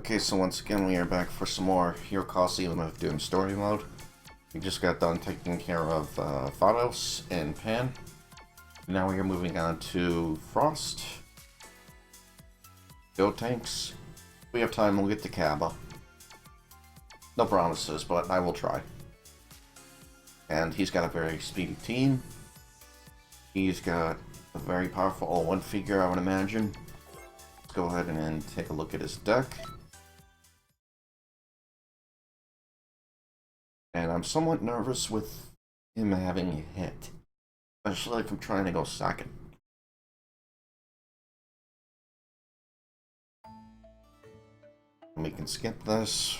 Okay, so once again we are back for some more Hero Colosseum of Doom story mode. We just got done taking care of Pharos and Pan. Now we are moving on to Frost. Go tanks. We have time, we'll get to Kaba. No promises, but I will try. And he's got a very speedy team. He's got a very powerful all-one figure, I would imagine. Let's go ahead and take a look at his deck. And I'm somewhat nervous with him having a hit. Especially if I'm trying to go second. We can skip this.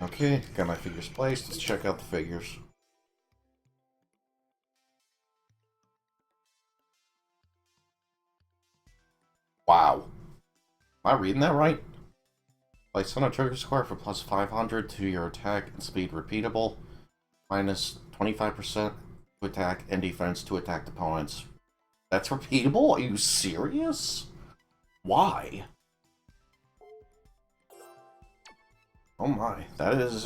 Okay, got my figures placed. Let's check out the figures. Wow. Am I reading that right? Place on a trigger square for plus 500 to your attack and speed repeatable. Minus 25% to attack and defense to attacked opponents. That's repeatable? Are you serious? Why? Oh my, that is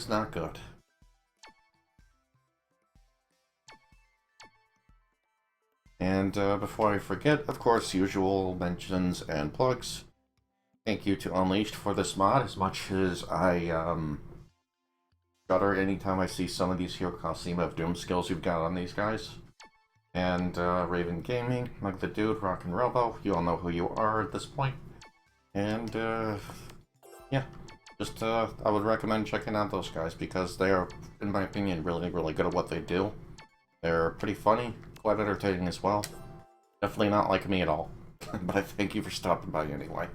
not good. And before I forget, of course, usual mentions and plugs. Thank you to Unleashed for this mod, as much as I shudder anytime I see some of these Hero Colosseum of Doom skills you've got on these guys. And Raven Gaming, Mug the Dude, Rock and Robo, you all know who you are at this point. And yeah, just I would recommend checking out those guys because they are, in my opinion, really, really good at what they do. They're pretty funny, quite entertaining as well. Definitely not like me at all, but I thank you for stopping by anyway.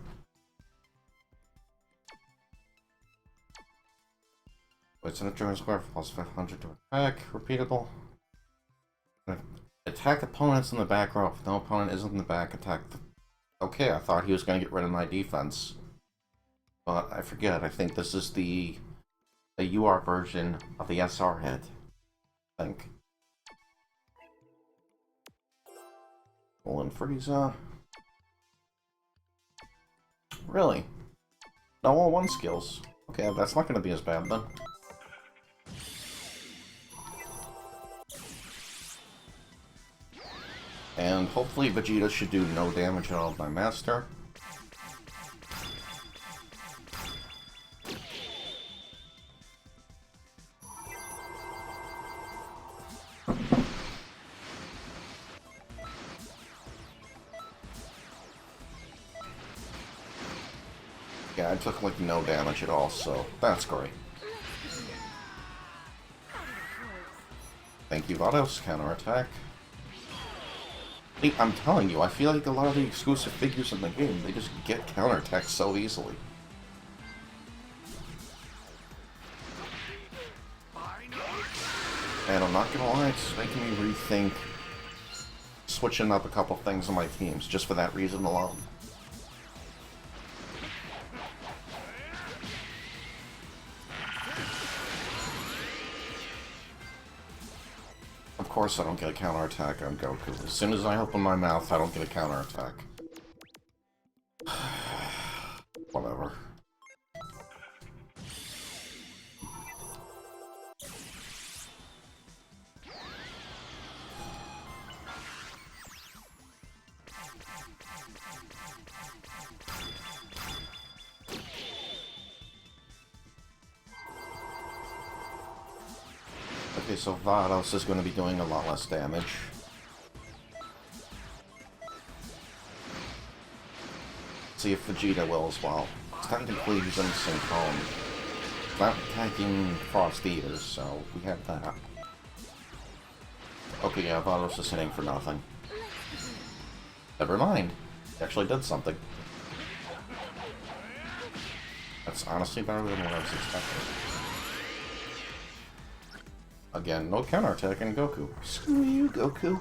It's in a German square for plus 500 to attack, repeatable. Attack opponents in the back row. If no opponent isn't in the back, attack the... Okay, I thought he was going to get rid of my defense. But I forget, I think this is the UR version of the SR hit. I think. Full and Frieza. Really? No all-one skills. Okay, that's not going to be as bad then. And hopefully Vegeta should do no damage at all to my master. Yeah, I took like no damage at all, so that's great. Thank you, Vados. Counterattack. I'm telling you, I feel like a lot of the exclusive figures in the game, they just get counterattacked so easily. And I'm not gonna lie, it's making me rethink switching up a couple things on my teams, just for that reason alone. Of course I don't get a counterattack on Goku. As soon as I open my mouth, I don't get a counterattack. Whatever. Okay, so Vados is going to be doing a lot less damage. See if Vegeta will as well. Technically he's in the same cone. Not attacking Frost either, so we have that. Okay, yeah, Vados is hitting for nothing. Never mind. He actually did something. That's honestly better than what I was expecting. Again, no counterattack in Goku. Screw you, Goku.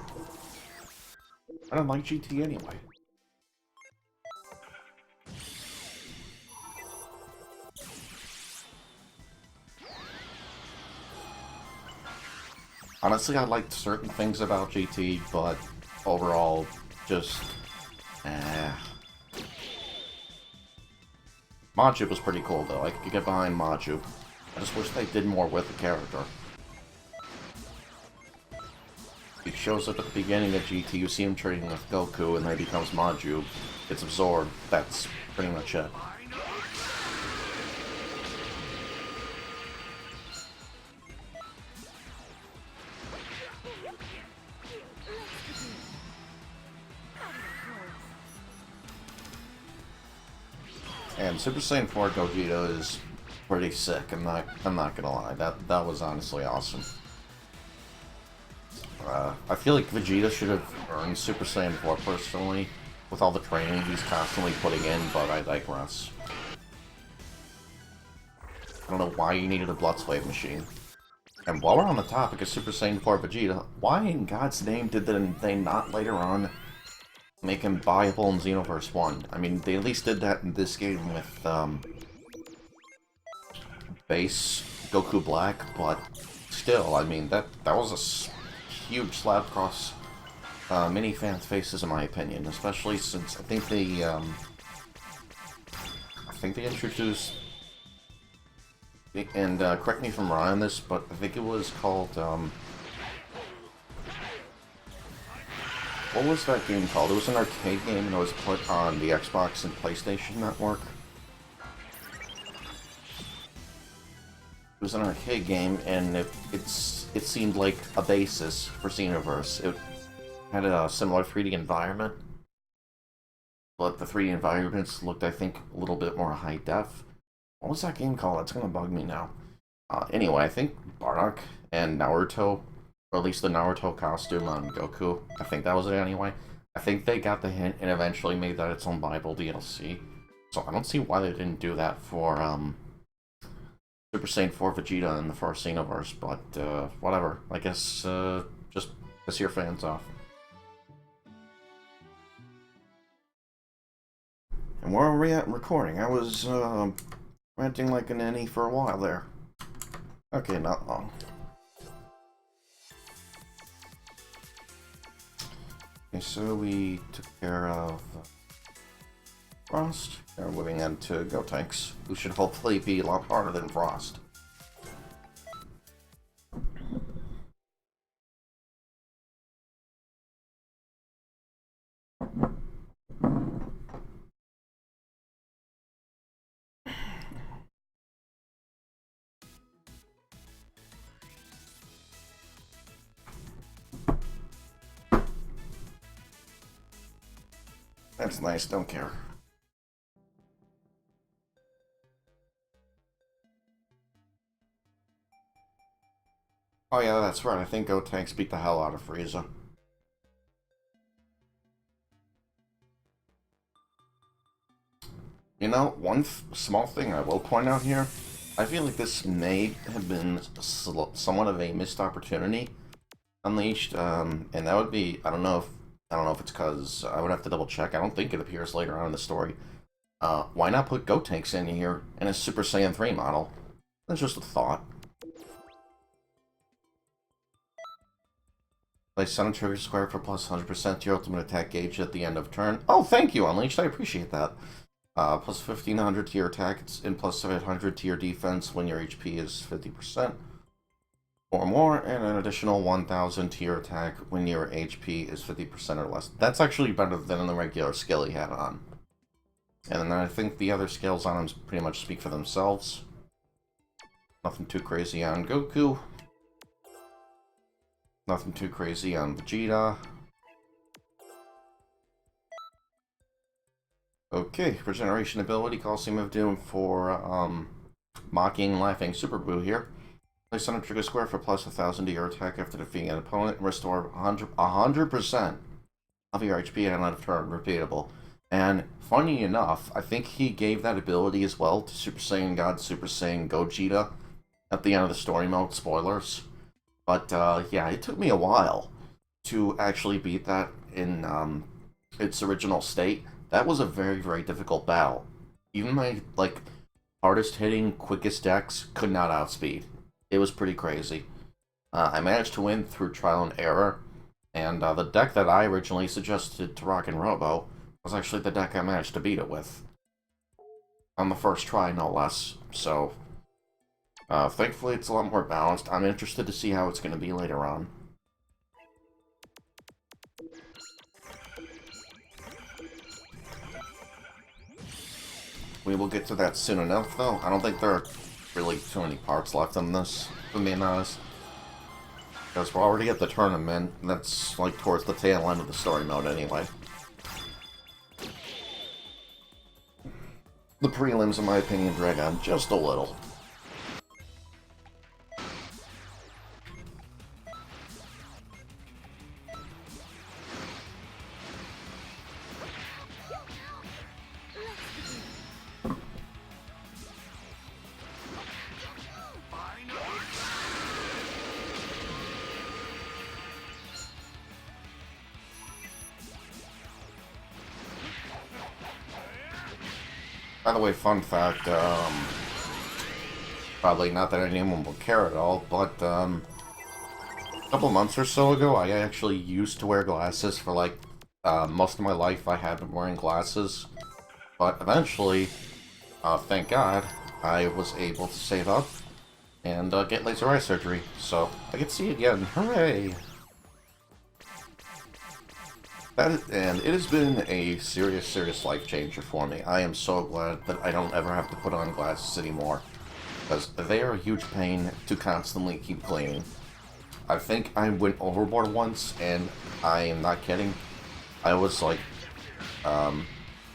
I don't like GT anyway. Honestly, I liked certain things about GT, but overall, just... Maju was pretty cool, though. I could get behind Maju. I just wish they did more with the character. He shows up at the beginning of GT, you see him trading with Goku, and then he becomes Maju. Gets absorbed. That's pretty much it. And Super Saiyan 4 Gogeta is pretty sick. I'm not gonna lie. That was honestly awesome. I feel like Vegeta should have earned Super Saiyan 4 personally, with all the training he's constantly putting in, but I digress. I don't know why you needed a Blood Slave machine. And while we're on the topic of Super Saiyan 4 Vegeta, why in God's name did they not later on make him viable in Xenoverse 1? I mean, they at least did that in this game with, base Goku Black, but still, I mean, that was a huge slap across many fans' faces, in my opinion, especially since I think they introduced, and correct me if I'm wrong on this, but I think it was called, what was that game called? It was an arcade game and it was put on the Xbox and PlayStation Network. It was an arcade game, and it seemed like a basis for Xenoverse. It had a similar 3D environment, but the 3D environments looked, I think, a little bit more high def. What was that game called? It's gonna bug me now. Anyway, I think Bardock and Naruto, or at least the Naruto costume on Goku, I think that was it anyway. I think they got the hint and eventually made that its own Bible DLC. So I don't see why they didn't do that for Super Saiyan 4 Vegeta in the first Xenoverse, but whatever. I guess just piss your fans off. And where are we at in recording? I was ranting like an ninny for a while there. Okay, not long. Okay, so we took care of Frost. Now we're moving on to Gotenks, who should hopefully be a lot harder than Frost. That's nice, don't care. Oh yeah, that's right, I think Gotenks beat the hell out of Frieza. You know, one small thing I will point out here, I feel like this may have been somewhat of a missed opportunity unleashed, and that would be, I don't know if it's because I would have to double check. I don't think it appears later on in the story. Why not put Gotenks in here in a Super Saiyan 3 model? That's just a thought. Place Sun and Trigger Square for plus 100% to your ultimate attack gauge at the end of turn. Oh, thank you, Unleashed. I appreciate that. Plus 1500 to your attack and plus 700 to your defense when your HP is 50% or more, and an additional 1000 to your attack when your HP is 50% or less. That's actually better than the regular skill he had on. And then I think the other skills on him pretty much speak for themselves. Nothing too crazy on Goku. Nothing too crazy on Vegeta. Okay, regeneration ability, Colosseum of Doom for mocking, laughing Super Boo here. Place on a trigger square for plus 1000 to your attack after defeating an opponent and restore 100% of your HP at an end of turn, repeatable. And funny enough, I think he gave that ability as well to Super Saiyan God, Super Saiyan Gogeta at the end of the story mode, spoilers. But yeah, it took me a while to actually beat that in its original state. That was a very, very difficult battle. Even my, like, hardest hitting, quickest decks could not outspeed. It was pretty crazy. I managed to win through trial and error, and the deck that I originally suggested to Rock and Robo was actually the deck I managed to beat it with. On the first try, no less. So, thankfully it's a lot more balanced. I'm interested to see how it's going to be later on. We will get to that soon enough, though. I don't think there are really too many parts left in this, if I'm being honest. Because we're already at the tournament, and that's, like, towards the tail end of the story mode anyway. The prelims, in my opinion, drag on just a little. By the way, fun fact, probably not that anyone will care at all, but a couple months or so ago, I actually used to wear glasses for, like, most of my life I had been wearing glasses, but eventually, thank God, I was able to save up and get laser eye surgery, so I can see again. Hooray! And it has been a serious, serious life changer for me. I am so glad that I don't ever have to put on glasses anymore, because they are a huge pain to constantly keep cleaning. I think I went overboard once, and I am not kidding. I was like,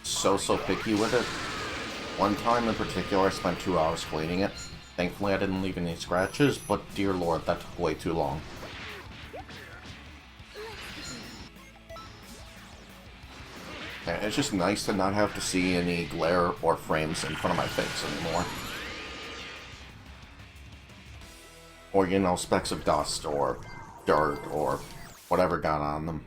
so picky with it. One time in particular, I spent 2 hours cleaning it. Thankfully, I didn't leave any scratches, but dear lord, that took way too long. Yeah, it's just nice to not have to see any glare or frames in front of my face anymore. Or, you know, specks of dust or dirt or whatever got on them.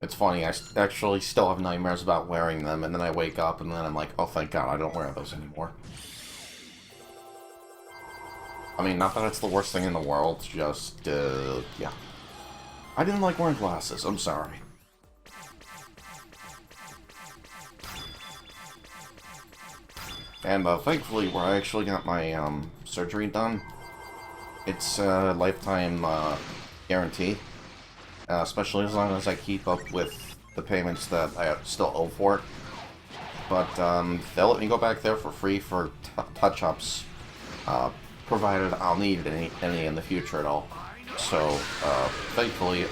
It's funny, I actually still have nightmares about wearing them, and then I wake up and then I'm like, oh thank God, I don't wear those anymore. I mean, not that it's the worst thing in the world, just, yeah. I didn't like wearing glasses, I'm sorry. And thankfully, where I actually got my surgery done, it's a lifetime guarantee, especially as long as I keep up with the payments that I still owe for it. But they'll let me go back there for free for touch-ups, provided I'll need any in the future at all. So, thankfully,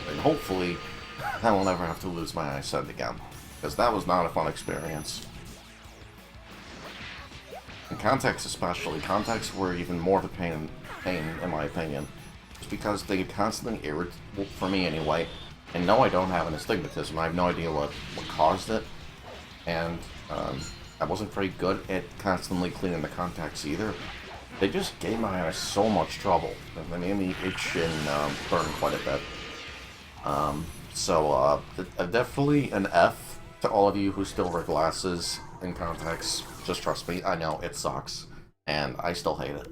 and hopefully, I will never have to lose my eyesight again, because that was not a fun experience. And contacts especially. Contacts were even more the pain in my opinion. Just because they constantly irritate, for me anyway, and no, I don't have an astigmatism. I have no idea what caused it. And I wasn't very good at constantly cleaning the contacts either. They just gave my eyes so much trouble. They made me itch and burn quite a bit. So definitely an F to all of you who still wear glasses and contacts. Just trust me, I know, it sucks. And I still hate it.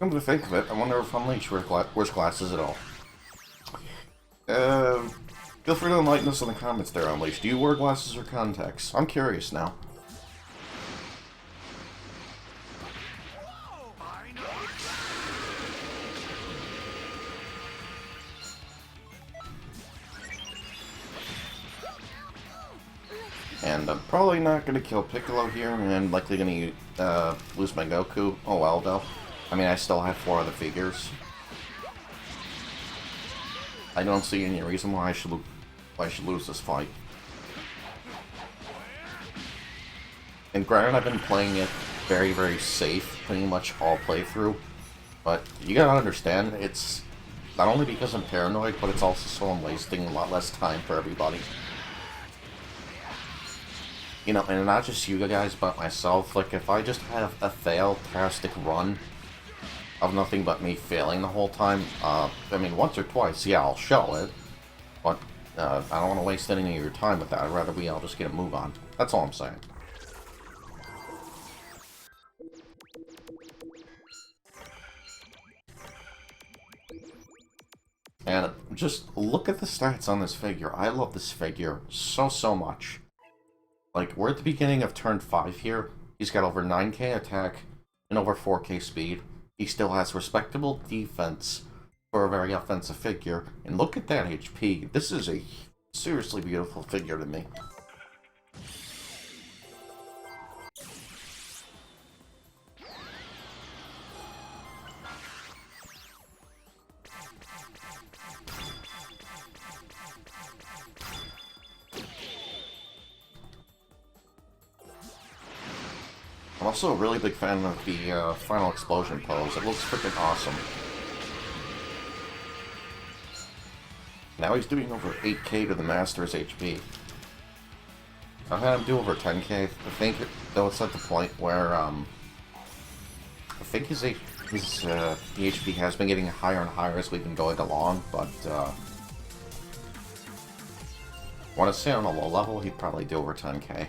Come to think of it, I wonder if Unleash wears glasses at all. Feel free to enlighten us in the comments there, Unleash. Do you wear glasses or contacts? I'm curious now. And I'm probably not going to kill Piccolo here, and I'm likely going to lose my Goku. Oh well, though. I mean, I still have 4 other figures. I don't see any reason why I should lose this fight. And granted, I've been playing it very, very safe, pretty much all playthrough. But you gotta understand, it's not only because I'm paranoid, but it's also so I'm wasting a lot less time for everybody. You know, and not just you guys, but myself, like, if I just have a fail-tastic run of nothing but me failing the whole time, I mean, once or twice, yeah, I'll show it, but I don't want to waste any of your time with that. I'd rather we all just get a move on. That's all I'm saying. And just look at the stats on this figure. I love this figure so much. Like, we're at the beginning of turn 5 here. He's got over 9k attack and over 4k speed. He still has respectable defense for a very offensive figure. And look at that HP. This is a seriously beautiful figure to me. I'm also a really big fan of the final explosion pose. It looks freaking awesome. Now he's doing over 8k to the Master's HP. I've had him do over 10k. I think, though, it's at the point where, I think his HP has been getting higher and higher as we've been going along, but, I want to say on a low level, he'd probably do over 10k.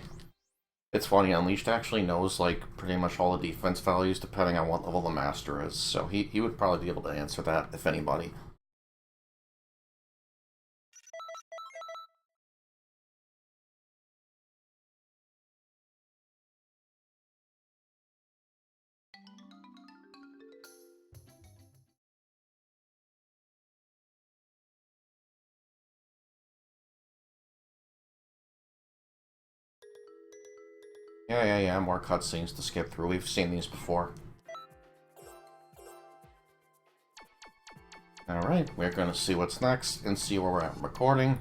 It's funny, Unleashed actually knows, like, pretty much all the defense values depending on what level the Master is, so he would probably be able to answer that, if anybody. Yeah, more cutscenes to skip through. We've seen these before. Alright, we're gonna see what's next and see where we're at in recording.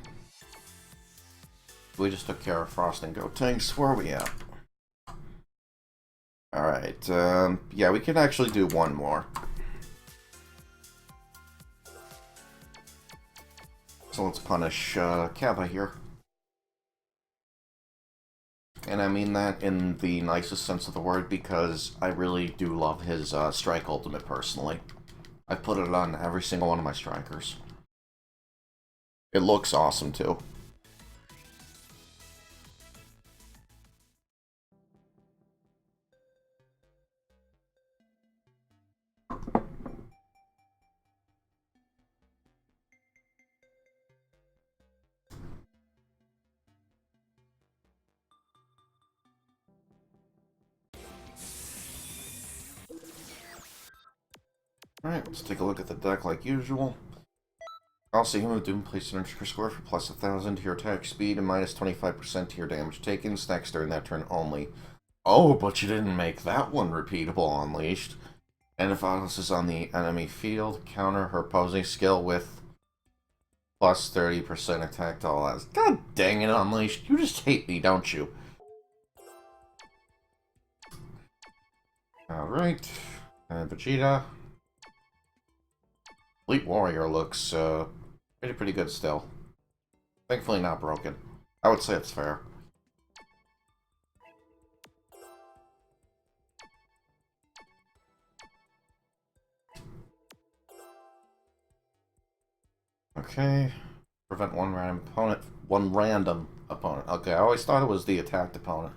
We just took care of Frost and Gotenks. Where are we at? Alright, yeah, we can actually do one more. So let's punish Kava here. And I mean that in the nicest sense of the word because I really do love his Strike Ultimate personally. I put it on every single one of my Strikers. It looks awesome too. Alright, let's take a look at the deck like usual. Also, Human of Doom places an extra score for plus 1,000 to your attack speed and minus 25% to your damage taken. Stacks during that turn only. Oh, but you didn't make that one repeatable, Unleashed. And if Alice is on the enemy field, counter her opposing skill with plus 30% attack to all odds. God dang it, Unleashed. You just hate me, don't you? Alright. And Vegeta. Elite Warrior looks pretty good still. Thankfully not broken. I would say it's fair. Okay. Prevent one random opponent. Okay, I always thought it was the attacked opponent.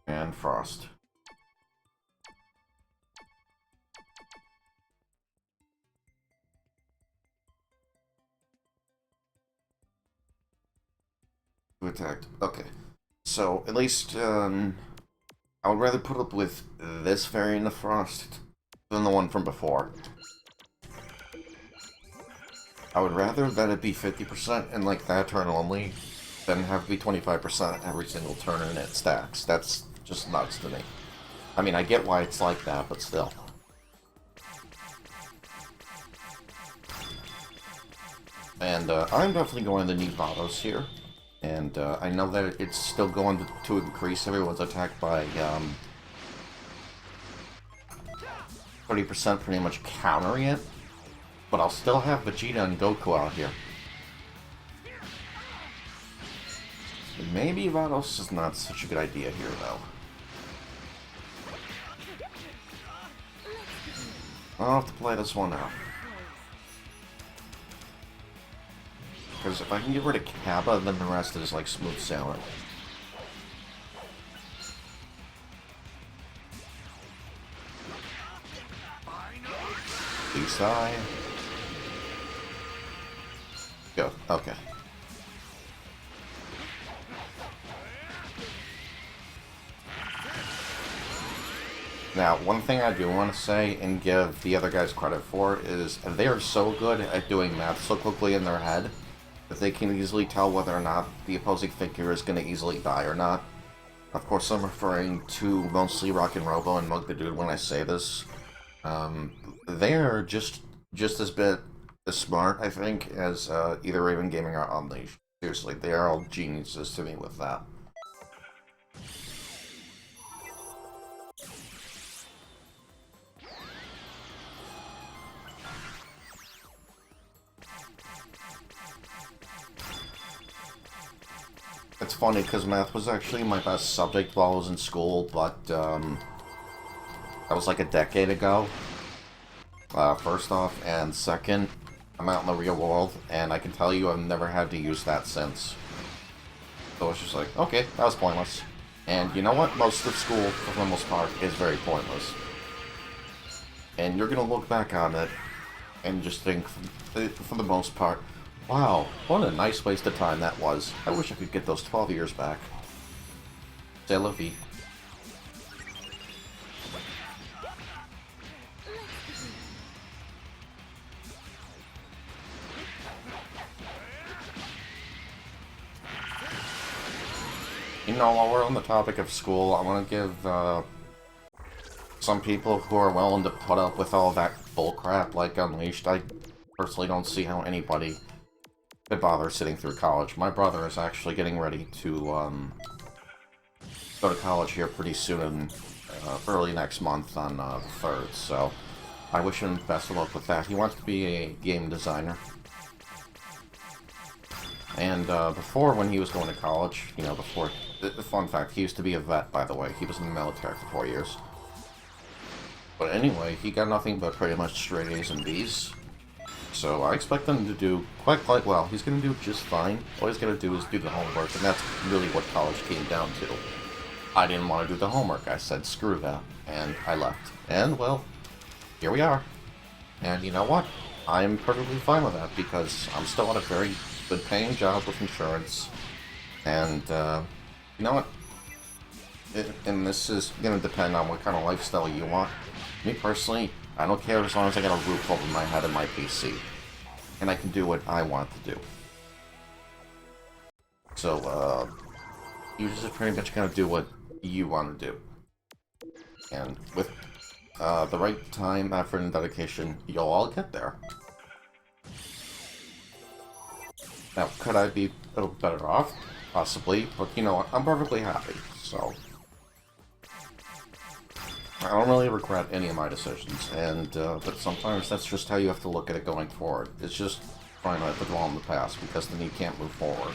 And Frost. Who attacked? Okay. So, at least, I would rather put up with this variant of Frost than the one from before. I would rather that it be 50% in, like, that turn only than have it be 25% every single turn and it stacks. That's just nuts to me. I mean, I get why it's like that, but still. And I'm definitely going to need Vados here. And I know that it's still going to increase everyone's attack by 30%, pretty much countering it. But I'll still have Vegeta and Goku out here. Maybe Vados is not such a good idea here, though. I'll have to play this one out. Because if I can get rid of Kappa, then the rest is like smooth sailing. Please die. Go. Okay. Now, one thing I do want to say and give the other guys credit for is they are so good at doing math so quickly in their head that they can easily tell whether or not the opposing figure is going to easily die or not. Of course, I'm referring to mostly Rock and Robo and Mug the Dude when I say this. They are just as bit as smart, I think, as either Raven Gaming or Unleashed. Seriously, they are all geniuses to me with that. It's funny because math was actually my best subject while I was in school, but that was like a decade ago. First off, and second, I'm out in the real world, and I can tell you I've never had to use that since. So it's just like, okay, that was pointless. And you know what? Most of school, for the most part, is very pointless. And you're gonna look back on it and just think, for the most part, wow, what a nice waste of time that was. I wish I could get those 12 years back. C'est la vie. You know, while we're on the topic of school, I want to give some people who are willing to put up with all that bullcrap like Unleashed. I personally don't see how anybody could bother sitting through college. My brother is actually getting ready to go to college here pretty soon, early next month on the 3rd, so I wish him best of luck with that. He wants to be a game designer. And before, when he was going to college, you know, before... The fun fact, he used to be a vet, by the way. He was in the military for 4 years. But anyway, he got nothing but pretty much straight A's and B's. So I expect him to do quite well. He's going to do just fine. All he's going to do is do the homework, and that's really what college came down to. I didn't want to do the homework. I said, screw that. And I left. And, well, here we are. And you know what? I'm perfectly fine with that, because I'm still at a very good paying job with insurance. And, you know what? And this is going to depend on what kind of lifestyle you want. Me personally, I don't care as long as I got a roof over my head and my PC. And I can do what I want to do. So, you just pretty much gotta do what you want to do. And with the right time, effort, and dedication, you'll all get there. Now, could I be a little better off? Possibly, but you know what? I'm perfectly happy, so... I don't really regret any of my decisions, and, but sometimes that's just how you have to look at it going forward. It's just trying not to dwell on the past, because then you can't move forward.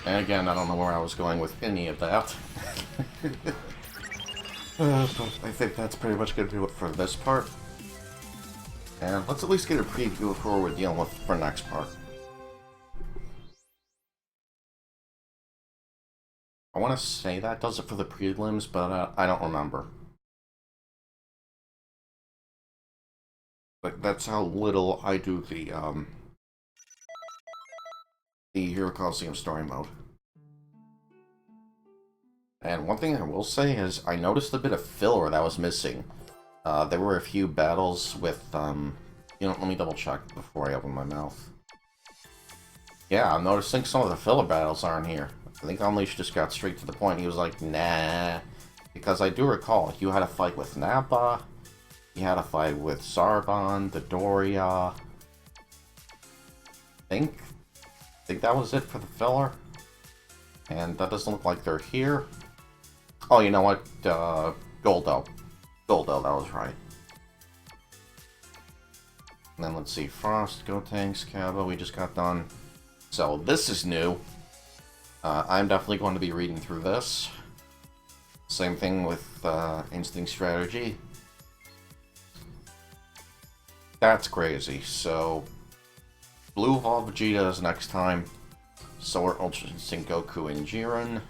And again, I don't know where I was going with any of that. But I think that's pretty much going to do it for this part. And let's at least get a preview of who we're dealing with for next part. I want to say that does it for the prelims, but I don't remember. But that's how little I do the Hero Colosseum story mode. And one thing I will say is I noticed a bit of filler that was missing. There were a few battles with, you know, let me double check before I open my mouth. Yeah, I'm noticing some of the filler battles aren't here. I think Unleashed just got straight to the point. He was like, nah. Because I do recall, you had a fight with Nappa, you had a fight with Zarbon, Dodoria. I think that was it for the filler. And that doesn't look like they're here. Oh, you know what? Goldo. Goldo, that was right. And then let's see, Frost, Gotenks, Cabo, we just got done. So this is new. I'm definitely going to be reading through this. Same thing with Instinct Strategy. That's crazy. So, Blue Evolve Vegeta is next time. So are Ultra Instinct Goku and Jiren.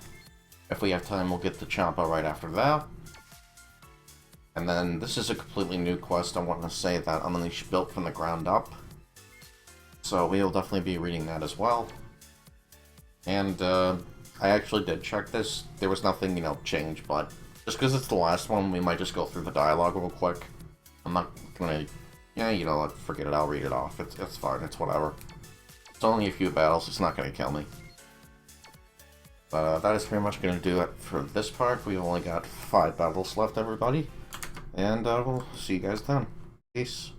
If we have time, we'll get the Champa right after that. And then this is a completely new quest. I want to say that Unleash built from the ground up. So we'll definitely be reading that as well. And I actually did check this. There was nothing, you know, changed, but just because it's the last one, we might just go through the dialogue real quick. I'm not gonna, yeah, you know, like, forget it. I'll read it off. It's fine. It's whatever. It's only a few battles. It's not gonna kill me. But that is pretty much gonna do it for this part. We've only got 5 battles left, everybody. And we'll see you guys then. Peace.